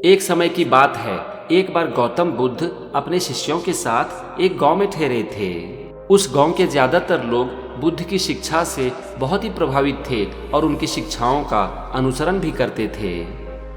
एक समय की बात है, एक बार गौतम बुद्ध अपने शिष्यों के साथ एक गांव में ठहरे थे। उस गांव के ज्यादातर लोग बुद्ध की शिक्षा से बहुत ही प्रभावित थे और उनकी शिक्षाओं का अनुसरण भी करते थे।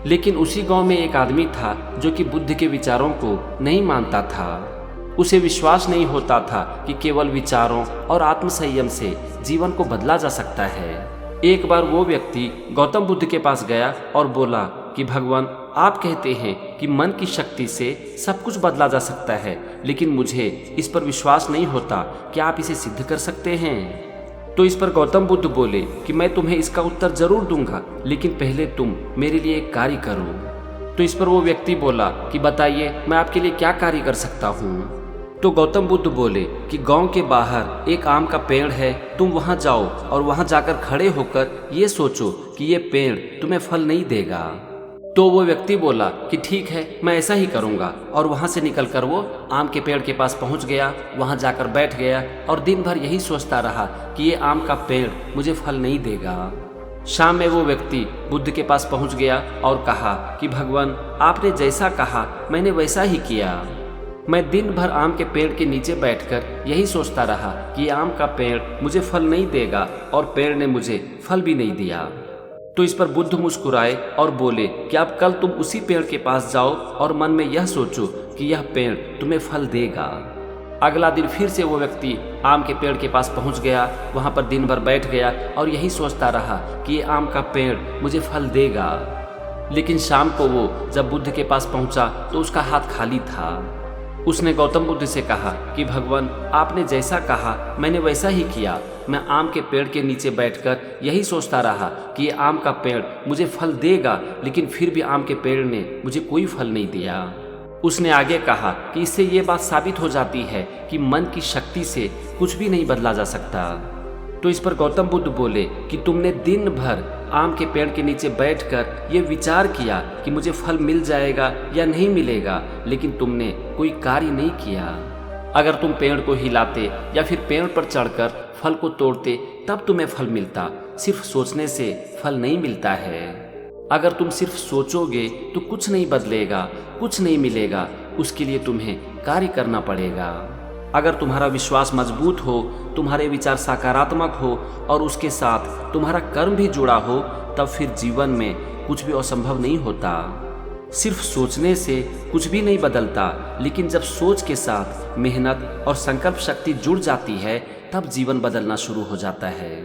लेकिन उसी गांव में एक आदमी था जो कि बुद्ध के विचारों को नहीं मानता था। उसे विश्वास नहीं होता था कि केवल विचारों और आत्मसंयम से जीवन को बदला जा सकता है। एक बार वो व्यक्ति गौतम बुद्ध के पास गया और बोला कि भगवान, आप कहते हैं कि मन की शक्ति से सब कुछ बदला जा सकता है, लेकिन मुझे इस पर विश्वास नहीं होता कि आप इसे सिद्ध कर सकते हैं। तो इस पर गौतम बुद्ध बोले कि मैं तुम्हें इसका उत्तर जरूर दूंगा, लेकिन पहले तुम मेरे लिए एक कार्य करो। तो इस पर वो व्यक्ति बोला कि बताइए, मैं आपके लिए क्या कार्य कर सकता हूँ। तो गौतम बुद्ध बोले कि गांव के बाहर एक आम का पेड़ है, तुम वहां जाओ और वहां जाकर खड़े होकर ये सोचो कि ये पेड़ तुम्हें फल नहीं देगा। तो वो व्यक्ति बोला कि ठीक है, मैं ऐसा ही करूंगा, और वहां से निकलकर वो आम के पेड़ के पास पहुंच गया, वहां जाकर बैठ गया और दिन भर यही सोचता रहा कि ये आम का पेड़ मुझे फल नहीं देगा। शाम में वो व्यक्ति बुद्ध के पास पहुंच गया और कहा कि भगवान, आपने जैसा कहा मैंने वैसा ही किया। मैं दिन भर आम के पेड़ के नीचे बैठकर यही सोचता रहा कि आम का पेड़ मुझे फल नहीं देगा, और पेड़ ने मुझे फल भी नहीं दिया। तो इस पर बुद्ध मुस्कुराए और बोले कि अब कल तुम उसी पेड़ के पास जाओ और मन में यह सोचो कि यह पेड़ तुम्हें फल देगा। अगला दिन फिर से वो व्यक्ति आम के पेड़ के पास पहुंच गया, वहां पर दिन भर बैठ गया और यही सोचता रहा कि ये आम का पेड़ मुझे फल देगा। लेकिन शाम को वो जब बुद्ध के पास पहुंचा तो उसका हाथ खाली था। उसने गौतम बुद्ध से कहा कि भगवान, आपने जैसा कहा मैंने वैसा ही किया। मैं आम के पेड़ के नीचे बैठकर यही सोचता रहा कि ये आम का पेड़ मुझे फल देगा, लेकिन फिर भी आम के पेड़ ने मुझे कोई फल नहीं दिया। उसने आगे कहा कि इससे ये बात साबित हो जाती है कि मन की शक्ति से कुछ भी नहीं बदला जा सकता। तो इस पर गौतम बुद्ध बोले कि तुमने दिन भर आम के पेड़ के नीचे बैठकर ये विचार किया कि मुझे फल मिल जाएगा या नहीं मिलेगा, लेकिन तुमने कोई कार्य नहीं किया। अगर तुम पेड़ को हिलाते या फिर पेड़ पर चढ़कर फल को तोड़ते तब तुम्हें फल मिलता। सिर्फ सोचने से फल नहीं मिलता है। अगर तुम सिर्फ सोचोगे तो कुछ नहीं बदलेगा, कुछ नहीं मिलेगा। उसके लिए तुम्हें कार्य करना पड़ेगा। अगर तुम्हारा विश्वास मजबूत हो, तुम्हारे विचार सकारात्मक हो और उसके साथ तुम्हारा कर्म भी जुड़ा हो, तब फिर जीवन में कुछ भी असंभव नहीं होता। सिर्फ सोचने से कुछ भी नहीं बदलता, लेकिन जब सोच के साथ मेहनत और संकल्प शक्ति जुड़ जाती है तब जीवन बदलना शुरू हो जाता है।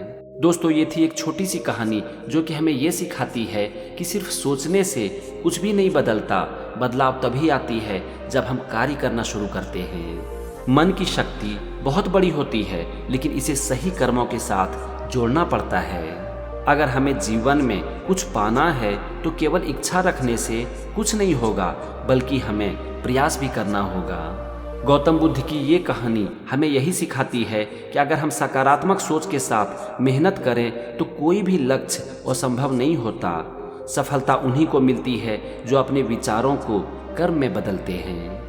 दोस्तों, ये थी एक छोटी सी कहानी जो कि हमें ये सिखाती है कि सिर्फ सोचने से कुछ भी नहीं बदलता। बदलाव तभी आती है जब हम कार्य करना शुरू करते हैं। मन की शक्ति बहुत बड़ी होती है, लेकिन इसे सही कर्मों के साथ जोड़ना पड़ता है। अगर हमें जीवन में कुछ पाना है तो केवल इच्छा रखने से कुछ नहीं होगा, बल्कि हमें प्रयास भी करना होगा। गौतम बुद्ध की ये कहानी हमें यही सिखाती है कि अगर हम सकारात्मक सोच के साथ मेहनत करें तो कोई भी लक्ष्य असंभव नहीं होता। सफलता उन्हीं को मिलती है जो अपने विचारों को कर्म में बदलते हैं।